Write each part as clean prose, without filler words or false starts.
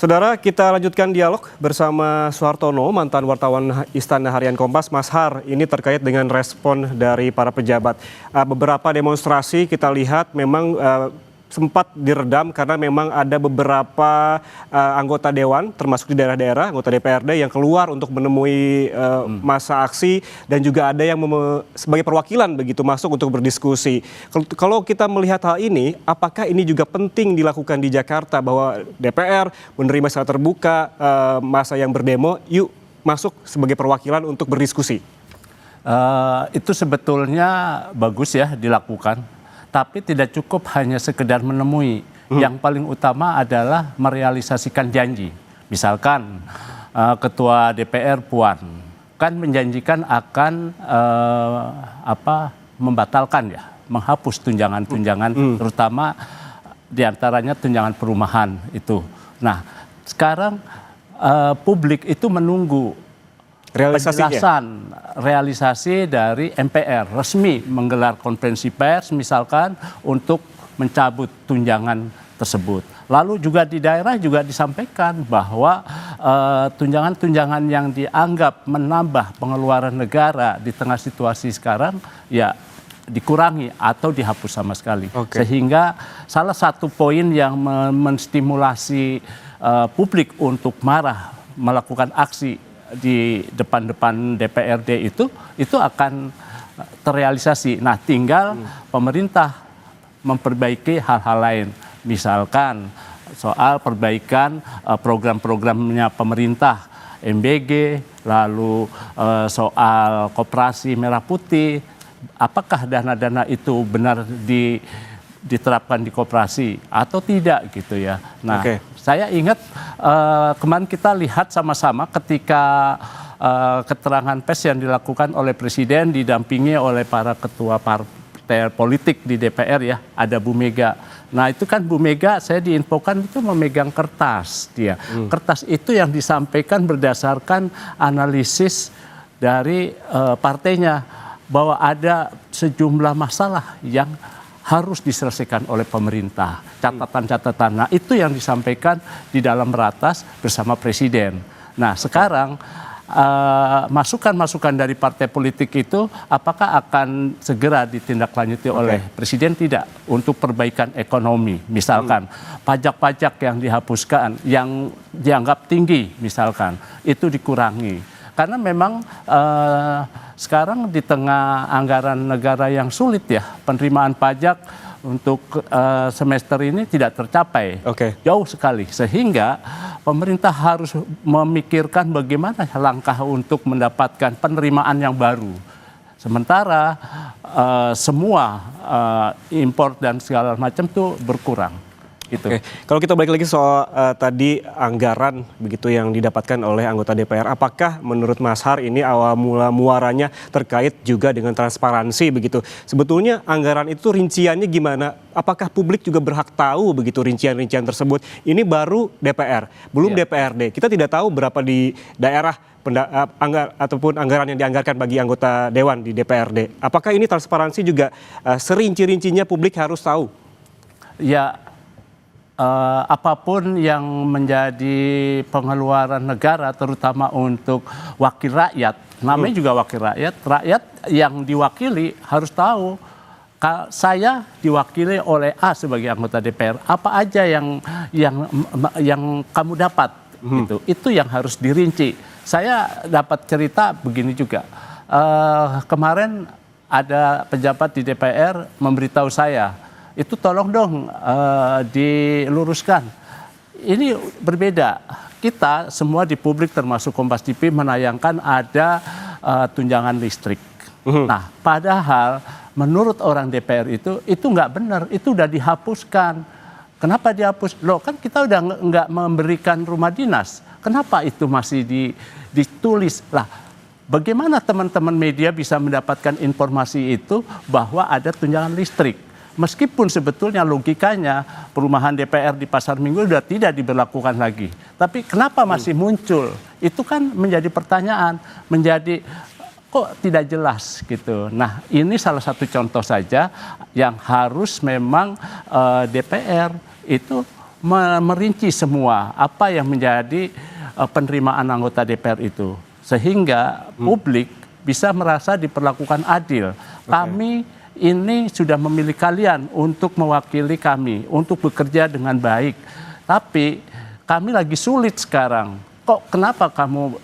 Saudara, kita lanjutkan dialog bersama Suhartono, mantan wartawan Istana Harian Kompas. Mas Har, ini terkait dengan respon dari para pejabat. Beberapa demonstrasi kita lihat memang sempat diredam karena memang ada beberapa anggota dewan, termasuk di daerah-daerah, anggota DPRD yang keluar untuk menemui massa aksi, dan juga ada yang sebagai perwakilan begitu masuk untuk berdiskusi. Kalau kita melihat hal ini, apakah ini juga penting dilakukan di Jakarta bahwa DPR menerima secara terbuka massa yang berdemo, yuk masuk sebagai perwakilan untuk berdiskusi? Itu sebetulnya bagus ya dilakukan. Tapi tidak cukup hanya sekedar menemui. Yang paling utama adalah merealisasikan janji. Misalkan Ketua DPR Puan kan menjanjikan akan membatalkan ya, menghapus tunjangan-tunjangan, terutama diantaranya tunjangan perumahan itu. Nah, sekarang publik itu menunggu penjelasan realisasi dari MPR resmi menggelar konferensi pers misalkan untuk mencabut tunjangan tersebut. Lalu juga di daerah juga disampaikan bahwa tunjangan-tunjangan yang dianggap menambah pengeluaran negara di tengah situasi sekarang ya dikurangi atau dihapus sama sekali. Sehingga salah satu poin yang menstimulasi publik untuk marah melakukan aksi di depan-depan DPRD itu akan terrealisasi. Nah, tinggal pemerintah memperbaiki hal-hal lain. Misalkan soal perbaikan program-programnya pemerintah, MBG, lalu soal koperasi merah putih, apakah dana-dana itu benar diterapkan di koperasi atau tidak gitu ya. Nah, saya ingat kemarin kita lihat sama-sama ketika keterangan pers yang dilakukan oleh Presiden didampingi oleh para ketua partai politik di DPR ya, ada Bu Mega. Nah, itu kan Bu Mega saya diinfokan itu memegang kertas dia. Kertas itu yang disampaikan berdasarkan analisis dari partainya bahwa ada sejumlah masalah yang harus diselesaikan oleh pemerintah. Catatan-catatan. Nah, itu yang disampaikan di dalam ratas bersama Presiden. Nah, sekarang masukan-masukan dari partai politik itu apakah akan segera ditindaklanjuti oleh Presiden? Tidak. Untuk perbaikan ekonomi. Misalkan pajak-pajak yang dihapuskan, yang dianggap tinggi misalkan, itu dikurangi. Karena memang sekarang di tengah anggaran negara yang sulit ya, penerimaan pajak untuk semester ini tidak tercapai, jauh sekali. Sehingga pemerintah harus memikirkan bagaimana langkah untuk mendapatkan penerimaan yang baru. Sementara semua impor dan segala macam itu berkurang. Gitu. Kalau kita balik lagi soal tadi anggaran begitu yang didapatkan oleh anggota DPR, apakah menurut Mas Har ini awal mula muaranya terkait juga dengan transparansi begitu? Sebetulnya anggaran itu rinciannya gimana? Apakah publik juga berhak tahu begitu rincian-rincian tersebut? Ini baru DPR, belum DPRD. Kita tidak tahu berapa di daerah ataupun anggaran yang dianggarkan bagi anggota dewan di DPRD. Apakah ini transparansi juga serinci-rincinya publik harus tahu? Ya. Apapun yang menjadi pengeluaran negara terutama untuk wakil rakyat, namanya juga wakil rakyat, rakyat yang diwakili harus tahu saya diwakili oleh A sebagai anggota DPR, apa aja yang kamu dapat gitu. Itu yang harus dirinci. Saya dapat cerita begini juga, kemarin ada pejabat di DPR memberitahu saya, itu tolong dong diluruskan. Ini berbeda. Kita semua di publik termasuk Kompas TV menayangkan ada tunjangan listrik. Nah, padahal menurut orang DPR itu nggak benar, itu udah dihapuskan. Kenapa dihapus? Loh, kan kita udah nggak memberikan rumah dinas. Kenapa itu masih ditulis? Lah, bagaimana teman-teman media bisa mendapatkan informasi itu bahwa ada tunjangan listrik? Meskipun sebetulnya logikanya perumahan DPR di Pasar Minggu sudah tidak diberlakukan lagi. Tapi kenapa masih muncul? Itu kan menjadi pertanyaan, menjadi kok tidak jelas gitu. Nah, ini salah satu contoh saja yang harus memang DPR itu merinci semua apa yang menjadi penerimaan anggota DPR itu, sehingga publik bisa merasa diperlakukan adil. Kami ini sudah memilih kalian untuk mewakili kami, untuk bekerja dengan baik. Tapi kami lagi sulit sekarang. Kok kenapa kamu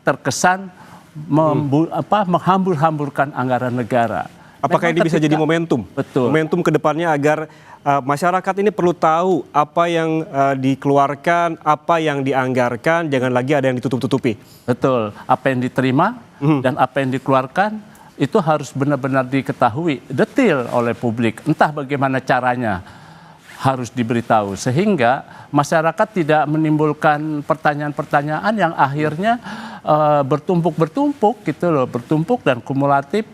terkesan menghambur-hamburkan anggaran negara? Apakah ini bisa jadi momentum? Betul. Momentum ke depannya agar masyarakat ini perlu tahu apa yang dikeluarkan, apa yang dianggarkan, jangan lagi ada yang ditutup-tutupi. Betul. Apa yang diterima dan apa yang dikeluarkan itu harus benar-benar diketahui detail oleh publik. Entah bagaimana caranya, harus diberitahu sehingga masyarakat tidak menimbulkan pertanyaan-pertanyaan yang akhirnya bertumpuk gitu loh, bertumpuk dan kumulatif.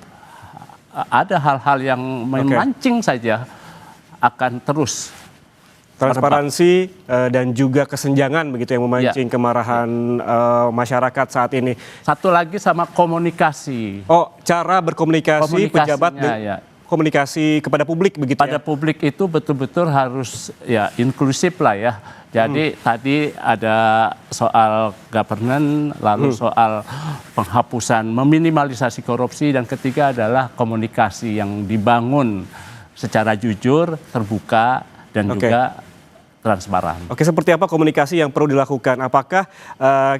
Ada hal-hal yang memancing saja akan terus transparansi dan juga kesenjangan begitu yang memancing kemarahan masyarakat saat ini. Satu lagi sama komunikasi. Oh, cara berkomunikasi pejabat komunikasi kepada publik begitu pada publik itu betul-betul harus ya inklusif lah ya. Jadi tadi ada soal governance, lalu soal penghapusan, meminimalisasi korupsi, dan ketiga adalah komunikasi yang dibangun secara jujur, terbuka, dan juga transparan. Oke, seperti apa komunikasi yang perlu dilakukan? Apakah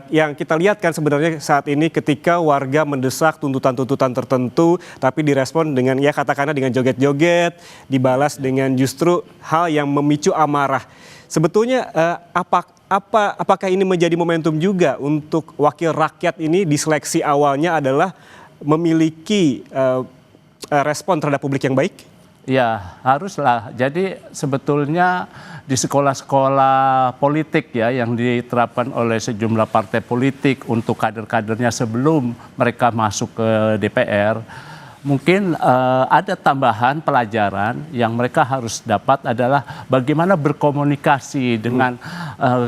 yang kita lihat kan sebenarnya saat ini ketika warga mendesak tuntutan-tuntutan tertentu, tapi direspon dengan ya katakanlah dengan joget-joget, dibalas dengan justru hal yang memicu amarah. Sebetulnya apakah ini menjadi momentum juga untuk wakil rakyat ini diseleksi awalnya adalah memiliki respon terhadap publik yang baik? Ya, haruslah. Jadi sebetulnya di sekolah-sekolah politik ya yang diterapkan oleh sejumlah partai politik untuk kader-kadernya sebelum mereka masuk ke DPR, mungkin ada tambahan pelajaran yang mereka harus dapat adalah bagaimana berkomunikasi dengan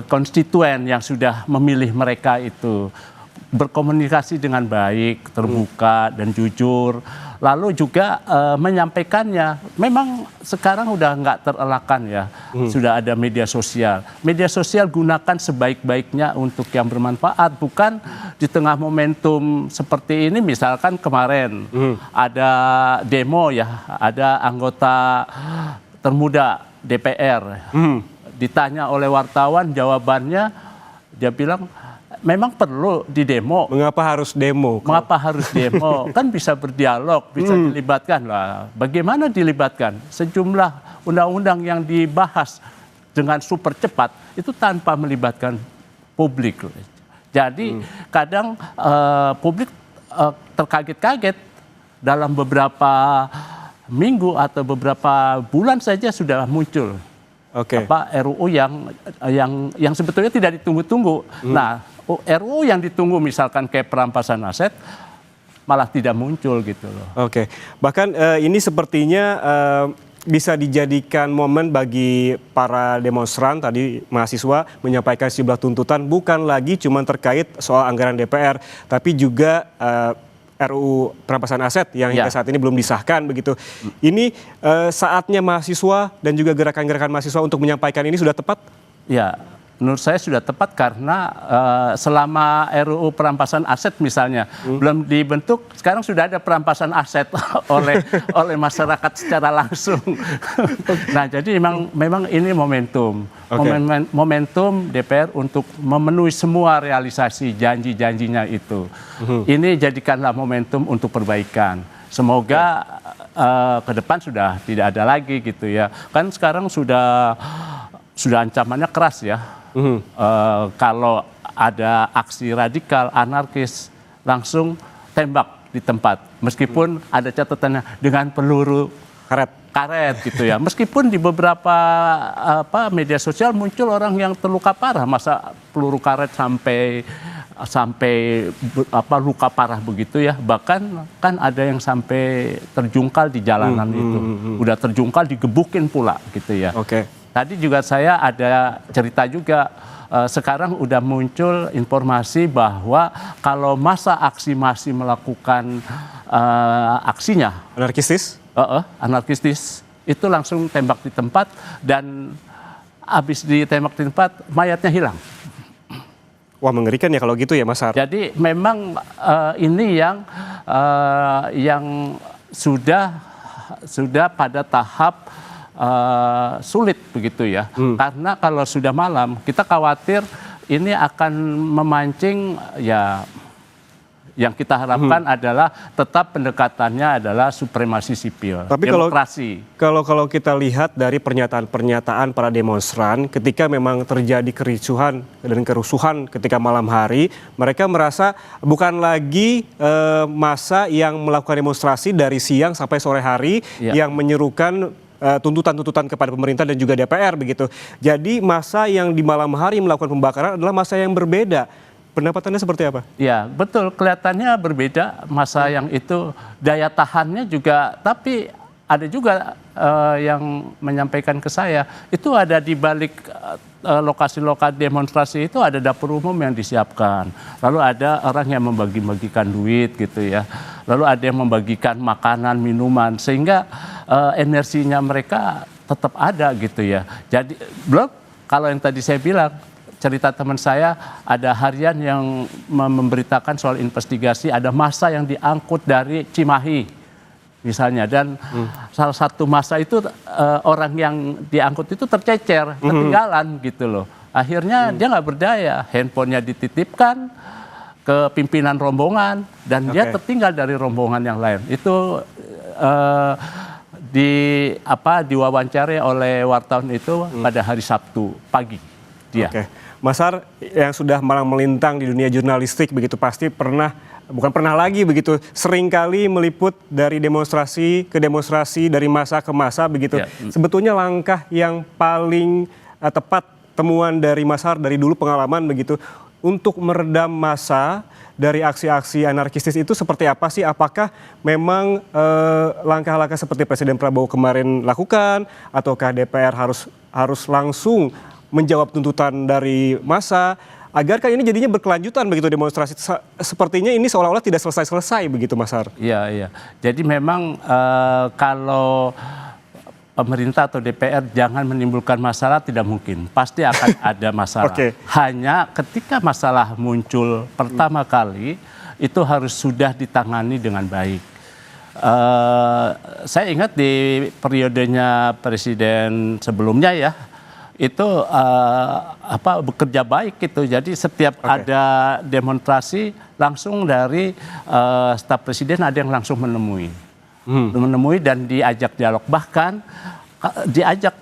konstituen yang sudah memilih mereka itu. Berkomunikasi dengan baik, terbuka dan jujur, lalu juga menyampaikannya. Memang sekarang udah nggak terelakkan ya, sudah ada media sosial. Media sosial gunakan sebaik-baiknya untuk yang bermanfaat, bukan di tengah momentum seperti ini. Misalkan kemarin ada demo ya, ada anggota termuda DPR, ditanya oleh wartawan, jawabannya dia bilang, memang perlu di demo. Mengapa harus demo? Mengapa harus demo? Kan bisa berdialog, bisa dilibatkan lah. Bagaimana dilibatkan? Sejumlah undang-undang yang dibahas dengan super cepat itu tanpa melibatkan publik. Jadi kadang publik terkaget-kaget dalam beberapa minggu atau beberapa bulan saja sudah muncul RUU yang sebetulnya tidak ditunggu-tunggu. Nah, RUU yang ditunggu misalkan kayak perampasan aset malah tidak muncul gitu loh. Oke, bahkan ini sepertinya bisa dijadikan momen bagi para demonstran, tadi mahasiswa menyampaikan sejumlah tuntutan bukan lagi cuma terkait soal anggaran DPR, tapi juga RUU perampasan aset yang hingga saat ini belum disahkan begitu. Ini saatnya mahasiswa dan juga gerakan-gerakan mahasiswa untuk menyampaikan ini sudah tepat? Ya, menurut saya sudah tepat karena selama RUU perampasan aset misalnya belum dibentuk, sekarang sudah ada perampasan aset oleh masyarakat secara langsung. Nah, jadi memang ini momentum. Momentum DPR untuk memenuhi semua realisasi janji-janjinya itu. Ini jadikanlah momentum untuk perbaikan. Semoga ke depan sudah tidak ada lagi gitu ya. Kan sekarang sudah ancamannya keras ya. Kalau ada aksi radikal, anarkis, langsung tembak di tempat. Meskipun ada catatannya dengan peluru karet gitu ya. Meskipun di beberapa media sosial muncul orang yang terluka parah, masa peluru karet sampai luka parah begitu ya. Bahkan kan ada yang sampai terjungkal di jalanan itu. Udah terjungkal digebukin pula gitu ya. Tadi juga saya ada cerita juga, sekarang udah muncul informasi bahwa kalau masa aksi masih melakukan aksinya anarkistis, anarkistis itu langsung tembak di tempat dan habis ditembak di tempat, mayatnya hilang. Wah, mengerikan ya kalau gitu ya, Mas Har. Jadi memang ini yang sudah pada tahap sulit begitu ya. Karena kalau sudah malam, kita khawatir ini akan memancing ya. Yang kita harapkan adalah tetap pendekatannya adalah supremasi sipil, Tapi demokrasi. kalau kita lihat dari pernyataan-pernyataan para demonstran ketika memang terjadi kericuhan dan kerusuhan ketika malam hari, mereka merasa bukan lagi massa yang melakukan demonstrasi dari siang sampai sore hari yang menyerukan tuntutan-tuntutan kepada pemerintah dan juga DPR begitu. Jadi massa yang di malam hari melakukan pembakaran adalah massa yang berbeda. Pendapat Anda seperti apa? Ya, betul. Kelihatannya berbeda masa yang itu, daya tahannya juga, tapi ada juga yang menyampaikan ke saya, itu ada di balik lokasi-lokasi demonstrasi itu ada dapur umum yang disiapkan. Lalu ada orang yang membagi-bagikan duit gitu ya. Lalu ada yang membagikan makanan, minuman, sehingga energinya mereka tetap ada gitu ya. Jadi, belum kalau yang tadi saya bilang, cerita teman saya, ada harian yang memberitakan soal investigasi, ada massa yang diangkut dari Cimahi misalnya, dan salah satu massa itu orang yang diangkut itu tercecer, ketinggalan gitu loh. Akhirnya dia nggak berdaya, handphonenya dititipkan ke pimpinan rombongan dan dia tertinggal dari rombongan yang lain. Itu diwawancari oleh wartawan itu pada hari Sabtu pagi. Mas Har yang sudah malang melintang di dunia jurnalistik begitu pasti bukan pernah lagi begitu, seringkali meliput dari demonstrasi ke demonstrasi, dari masa ke masa begitu. Sebetulnya langkah yang paling tepat temuan dari Mas Har dari dulu pengalaman begitu untuk meredam massa dari aksi-aksi anarkistis itu seperti apa sih? Apakah memang langkah-langkah seperti Presiden Prabowo kemarin lakukan, ataukah DPR harus langsung menjawab tuntutan dari massa, agar kan ini jadinya berkelanjutan begitu demonstrasi. Sepertinya ini seolah-olah tidak selesai-selesai begitu, Mas Har. Iya. Jadi memang kalau pemerintah atau DPR jangan menimbulkan masalah, tidak mungkin. Pasti akan ada masalah. Hanya ketika masalah muncul pertama kali, itu harus sudah ditangani dengan baik. Saya ingat di periodenya Presiden sebelumnya ya, itu bekerja baik gitu. Jadi setiap ada demonstrasi langsung dari staf presiden ada yang langsung menemui dan diajak dialog, bahkan diajak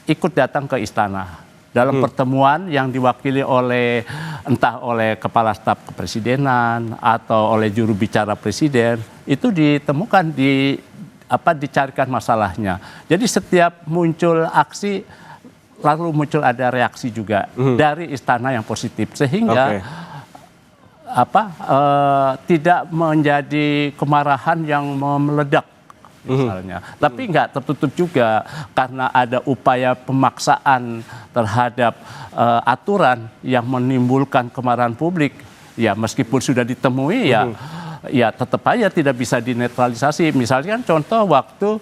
ikut datang ke istana dalam pertemuan yang diwakili entah oleh kepala staf kepresidenan atau oleh juru bicara presiden. Itu ditemukan dicarikan masalahnya. Jadi setiap muncul aksi lalu muncul ada reaksi juga dari istana yang positif, sehingga tidak menjadi kemarahan yang meledak misalnya. Tapi nggak tertutup juga karena ada upaya pemaksaan terhadap aturan yang menimbulkan kemarahan publik. Ya meskipun sudah ditemui ya tetap aja tidak bisa dinetralisasi. Misalnya contoh waktu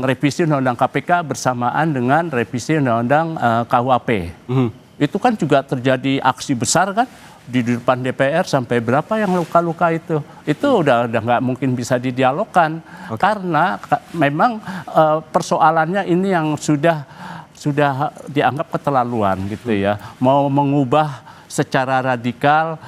revisi undang-undang KPK bersamaan dengan revisi undang-undang KUHP. Itu kan juga terjadi aksi besar kan di depan DPR, sampai berapa yang luka-luka itu udah nggak mungkin bisa didialogkan karena memang persoalannya ini yang sudah dianggap keterlaluan gitu ya, mau mengubah secara radikal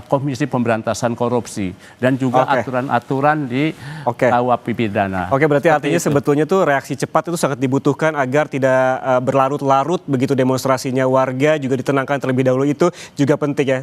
Komisi Pemberantasan Korupsi dan juga aturan-aturan di KUHP pidana. Berarti artinya sebetulnya tuh reaksi cepat itu sangat dibutuhkan agar tidak berlarut-larut begitu demonstrasinya, warga juga ditenangkan terlebih dahulu, itu juga penting ya.